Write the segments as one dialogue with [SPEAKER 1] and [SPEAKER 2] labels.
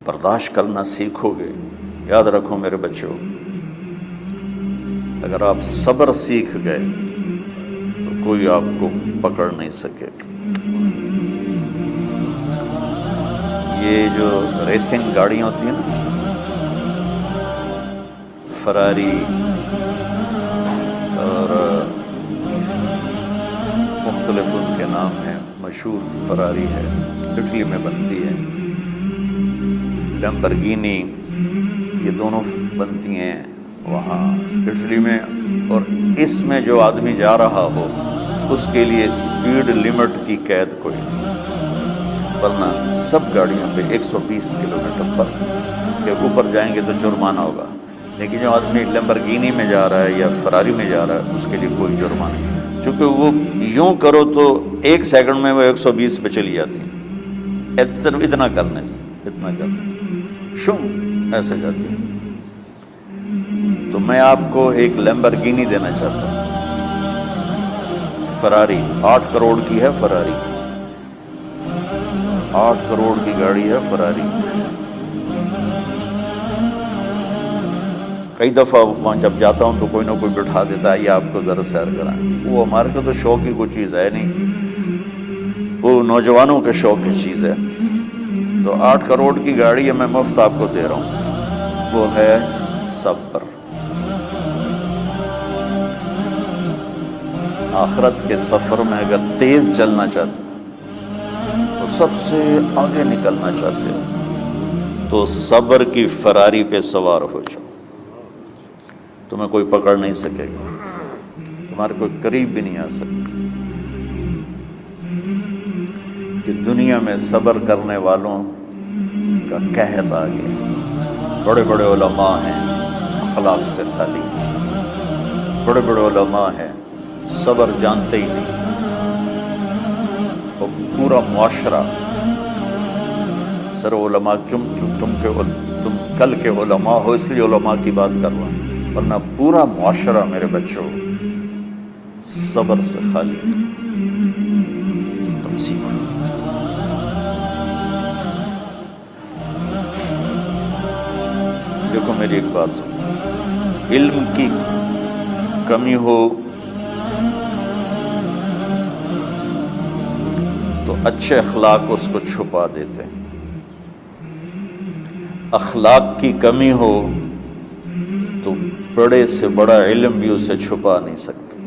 [SPEAKER 1] برداشت کرنا سیکھو گے. یاد رکھو میرے بچوں، اگر آپ صبر سیکھ گئے تو کوئی آپ کو پکڑ نہیں سکے. یہ جو ریسنگ گاڑیاں ہوتی ہیں نا، فراری اور مختلف ان کے نام ہیں، مشہور فراری ہے، اٹلی میں بنتی ہے. لیمبورگینی، یہ دونوں بنتی ہیں وہاں اٹلی میں. اور اس میں جو آدمی جا رہا ہو اس کے لیے سپیڈ لمٹ کی قید کوئی نہیں، ورنہ سب گاڑیوں پہ 120 کلومیٹر پر کے اوپر جائیں گے تو جرمانہ ہوگا. لیکن جو آدمی لیمبورگینی میں جا رہا ہے یا فراری میں جا رہا ہے اس کے لیے کوئی جرمانہ نہیں، چونکہ وہ یوں کرو تو 1 سیکنڈ میں وہ 120 پہ چلی جاتی ہے. صرف اتنا کرنے سے شم ایسے جاتی ہے. تو میں آپ کو ایک لیمبورگینی دینا چاہتا ہوں، فراری 8 کروڑ کی ہے. فراری 8 کروڑ کی گاڑی ہے فراری. کئی دفعہ وہاں جب جاتا ہوں تو کوئی نہ کوئی بٹھا دیتا ہے یا آپ کو ذرا سیر کرائیں. وہ ہمارے کو تو شوق کی کوئی چیز ہے نہیں، وہ نوجوانوں کے شوق کی چیز ہے. تو 8 کروڑ کی گاڑی ہے، میں مفت آپ کو دے رہا ہوں، وہ ہے صبر. آخرت کے سفر میں اگر تیز چلنا چاہتے تو سب سے آگے نکلنا چاہتے ہو تو صبر کی فراری پہ سوار ہو جاؤ. تمہیں کوئی پکڑ نہیں سکے گا، تمہارے کوئی قریب بھی نہیں آ سکے. کہ دنیا میں صبر کرنے والوں کا قحط آ گیا. بڑے بڑے علماء ہیں اخلاق سے خالی، بڑے بڑے علماء ہیں صبر جانتے ہی نہیں. اور پورا معاشرہ سر علماء، تم کل کے علماء ہو اس لیے علماء کی بات کر رہا ہوں، ورنہ پورا معاشرہ میرے بچوں صبر سے خالی. تم سیکھو. دیکھو میری ایک بات سنو، علم کی کمی ہو تو اچھے اخلاق اس کو چھپا دیتے ہیں. اخلاق کی کمی ہو تو بڑے سے بڑا علم بھی اسے چھپا نہیں سکتا.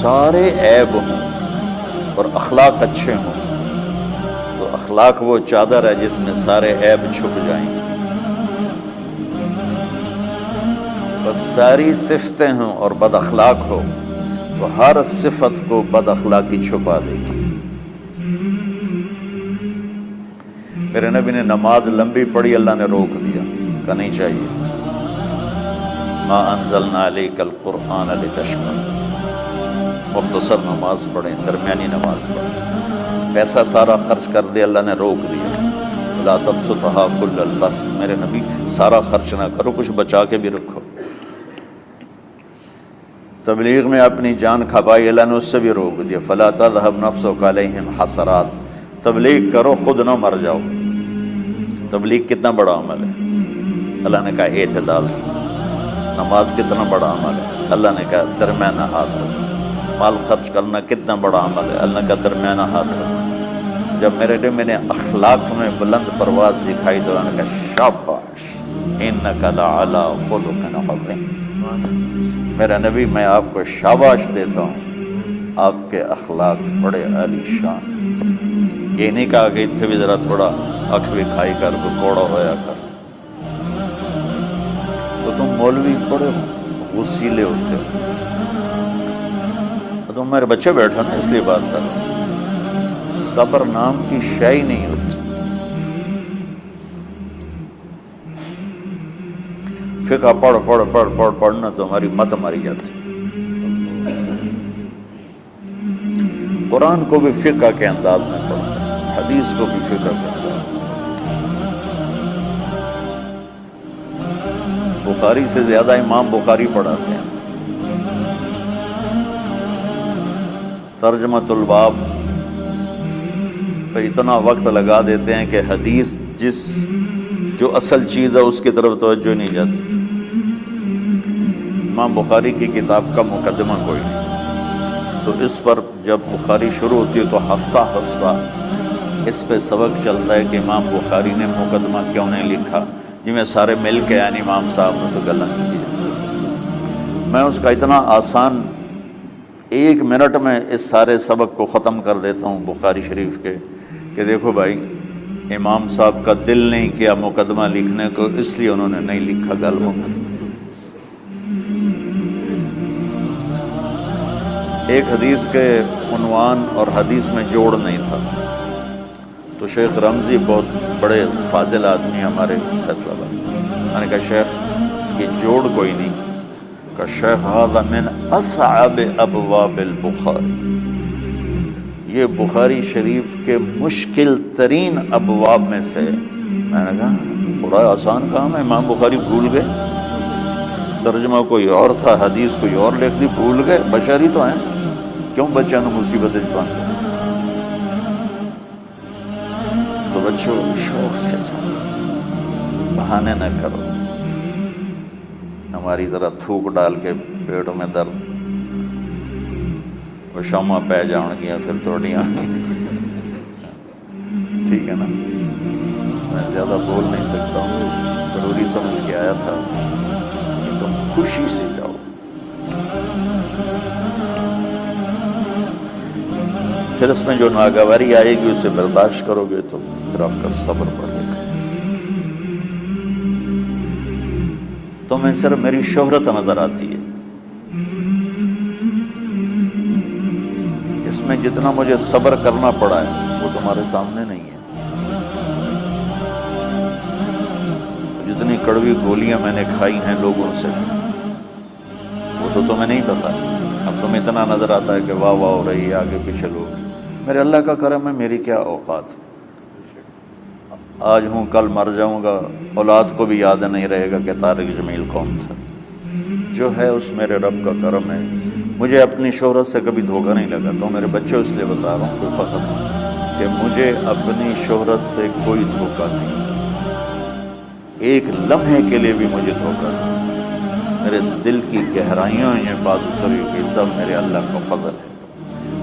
[SPEAKER 1] سارے عیب ہوں اور اخلاق اچھے ہوں تو اخلاق وہ چادر ہے جس میں سارے عیب چھپ جائیں گے. بس ساری صفتیں ہوں اور بد اخلاق ہو تو ہر صفت کو بد اخلاقی چھپا دے گی. میرے نبی نے نماز لمبی پڑھی، اللہ نے روک دیا، کہا نہیں چاہیے. ما انزلنا علیک القرآن لتشقی، مختصر نماز پڑھیں، درمیانی نماز پڑھیں. پیسہ سارا خرچ کر دے، اللہ نے روک دیا. لا تبسطها کل البسط، میرے نبی سارا خرچ نہ کرو، کچھ بچا کے بھی رکھو. تبلیغ میں اپنی جان کھپائی، اللہ نے اس سے بھی روک دیا. فلا تذهب نفسك عليهم حسرات، تبلیغ کرو خود نہ مر جاؤ. تبلیغ کتنا بڑا عمل ہے، اللہ نے کہا اعتدال. نماز کتنا بڑا عمل ہے، اللہ نے کہا درمیانہ ہاتھ رکھو. مال خرچ کرنا کتنا بڑا عمل ہے، اللہ کا درمیانہ ہاتھ رکھو. جب میرے لیے میں نے اخلاق میں بلند پرواز دکھائی تو اللہ نے کہا شاباش انک لعلی خلق عظیم. میرا نبی میں آپ کو شاباش دیتا ہوں، آپ کے اخلاق بڑے عالی شان. یہ نہیں کہا کہ اتنے بھی ذرا تھوڑا اکھ بھی کھائی کر کو کوڑا ہویا کر. تو تم مولوی بڑے غسیلے ہوتے ہو. تم میرے بچے بیٹھو نا، اس لیے بات کر رہا ہوں. صبر نام کی شے ہی نہیں ہوتی. فقہ پڑھنا تو ہماری مت ماری جاتی. قرآن کو بھی فقہ کے انداز میں پڑھتے ہیں، حدیث کو بھی فقہ کے انداز میں. بخاری سے زیادہ امام بخاری پڑھاتے ہیں. ترجمۃ الباب پہ اتنا وقت لگا دیتے ہیں کہ حدیث جو اصل چیز ہے اس کی طرف توجہ نہیں جاتی۔ امام بخاری کی کتاب کا مقدمہ کوئی نہیں، تو اس پر جب بخاری شروع ہوتی ہے تو ہفتہ ہفتہ اس پہ سبق چلتا ہے کہ امام بخاری نے مقدمہ کیوں نہیں لکھا، جی میں سارے مل کے یعنی امام صاحب نے تو گلا نہیں کیا۔ میں اس کا اتنا آسان 1 منٹ میں اس سارے سبق کو ختم کر دیتا ہوں بخاری شریف کے، کہ دیکھو بھائی امام صاحب کا دل نہیں کیا مقدمہ لکھنے کو، اس لیے انہوں نے نہیں لکھا۔ گل مکمل۔ ایک حدیث کے عنوان اور حدیث میں جوڑ نہیں تھا، تو شیخ رمزی بہت بڑے فاضل آدمی ہمارے فیصلہ آباد، میں نے کہا شیخ یہ جوڑ کوئی نہیں، کہ شیخ ھذا من اصعب ابواب البخاری، یہ بخاری شریف کے مشکل ترین ابواب میں سے۔ میں نے کہا بڑا آسان کام ہے، امام بخاری بھول گئے، ترجمہ کوئی اور تھا، حدیث کوئی اور لکھ دی، بھول گئے، بشری تو ہیں، کیوں بچوں کو مصیبت باندھتے؟ تو بچوں شوق سے جاؤ، بہانے نہ کرو، ہماری طرح تھوک ڈال کے پیٹوں میں درد، وہ شامہ پہ جاؤں گیا پھر توڑیاں، ٹھیک ہے نا؟ میں زیادہ بول نہیں سکتا ہوں، ضروری سمجھ کے آیا تھا کہ تم خوشی سے جاؤ۔ پھر اس میں جو ناگواری آئے گی اسے برداشت کرو گے تو پھر آپ کا صبر بڑھے گا۔ تو میں صرف میری شہرت نظر آتی ہے، اس میں جتنا مجھے صبر کرنا پڑا ہے وہ تمہارے سامنے نہیں ہے۔ جتنی کڑوی گولیاں میں نے کھائی ہیں لوگوں سے وہ تو تمہیں نہیں پتا، اب تمہیں اتنا نظر آتا ہے کہ واہ واہ ہو رہی ہے آگے پیچھے لوگ، میرے اللہ کا کرم ہے، میری کیا اوقات، آج ہوں کل مر جاؤں گا، اولاد کو بھی یاد نہیں رہے گا کہ طارق جمیل کون تھا۔ جو ہے اس میرے رب کا کرم ہے، مجھے اپنی شہرت سے کبھی دھوکہ نہیں لگا، تو میرے بچوں اس لیے بتا رہا ہوں کوئی فخر نہیں کہ مجھے اپنی شہرت سے کوئی دھوکہ نہیں، ایک لمحے کے لیے بھی مجھے دھوکہ نہیں، میرے دل کی گہرائیوں یہ بات اتری کہ سب میرے اللہ کا فضل ہے،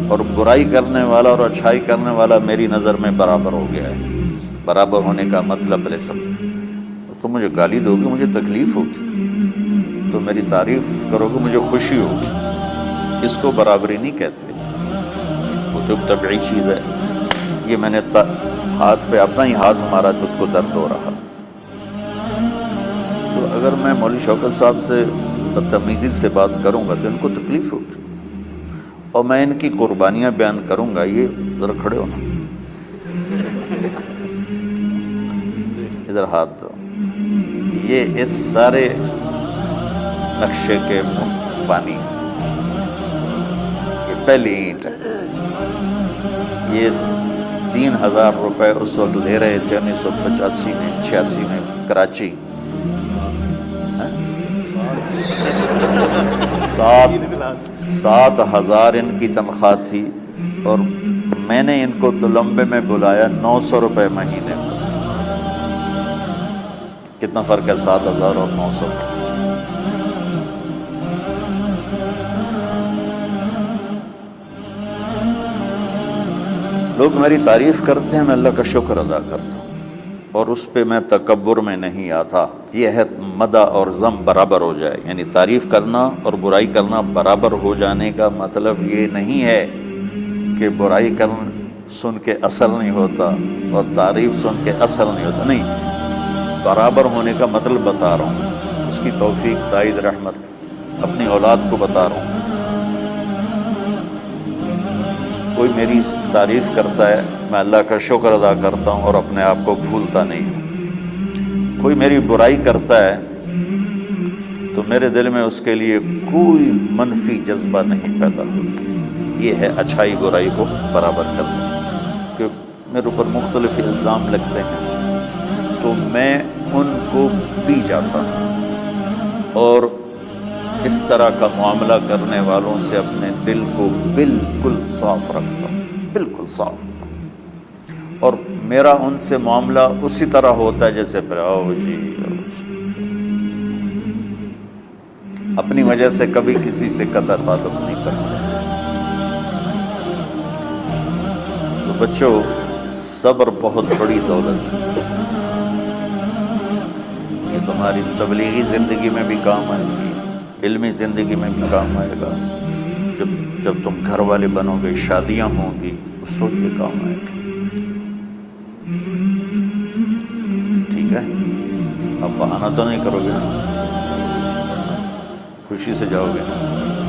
[SPEAKER 1] اور برائی کرنے والا اور اچھائی کرنے والا میری نظر میں برابر ہو گیا ہے۔ برابر ہونے کا مطلب پہلے سمجھو، تم مجھے گالی دو گے مجھے تکلیف ہوگی، تو میری تعریف کرو گے مجھے خوشی ہوگی، اس کو برابری نہیں کہتے، وہ تو ایک طبعی چیز ہے۔ یہ میں نے ہاتھ پہ اپنا ہی ہاتھ مارا تو اس کو درد ہو رہا، تو اگر میں مولوی شوکت صاحب سے بدتمیزی سے بات کروں گا تو ان کو تکلیف ہوگی، اور میں ان کی قربانیاں بیان کروں گا، یہ ذرا کھڑے ہونا، ادھر ہاتھ دو، یہ اس سارے نقشے کے پانی، یہ پہلی اینٹ ہے، یہ 3000 روپے اس وقت لے رہے تھے 1985 میں 86 میں کراچی، 7,000 ان کی تنخواہ تھی، اور میں نے ان کو تلمبے میں بلایا 900 روپے مہینے کا، کتنا فرق ہے 7,000 اور 900 کا؟ لوگ میری تعریف کرتے ہیں، میں اللہ کا شکر ادا کرتا ہوں، اور اس پہ میں تکبر میں نہیں آتا۔ یہ ہے مدح اور ذم برابر ہو جائے، یعنی تعریف کرنا اور برائی کرنا برابر ہو جانے کا مطلب یہ نہیں ہے کہ برائی سن کے اثر نہیں ہوتا اور تعریف سن کے اثر نہیں ہوتا، نہیں، برابر ہونے کا مطلب بتا رہا ہوں، اس کی توفیق تائید رحمت اپنی اولاد کو بتا رہا ہوں۔ کوئی میری تعریف کرتا ہے میں اللہ کا شکر ادا کرتا ہوں اور اپنے آپ کو بھولتا نہیں ہوں، کوئی میری برائی کرتا ہے تو میرے دل میں اس کے لیے کوئی منفی جذبہ نہیں پیدا ہوتا، یہ ہے اچھائی برائی کو برابر کرنا، کہ میرے اوپر مختلف الزام لگتے ہیں تو میں ان کو پی جاتا ہوں، اور اس طرح کا معاملہ کرنے والوں سے اپنے دل کو بالکل صاف رکھتا ہوں، بالکل صاف، اور میرا ان سے معاملہ اسی طرح ہوتا ہے جیسے پھر آؤ جی اپنی وجہ سے کبھی کسی سے قطع تعلق نہیں کرتے۔ تو بچوں، صبر بہت بڑی دولت ہے، یہ تمہاری تبلیغی زندگی میں بھی کام آئے گی، علمی زندگی میں بھی کام آئے گا، جب تم گھر والے بنو گے، شادیاں ہوں گی، اس وقت بھی کام آئے گا۔ ٹھیک ہے، اب بہانہ تو نہیں کرو گے نا، خوشی سے جاؤ گے نا۔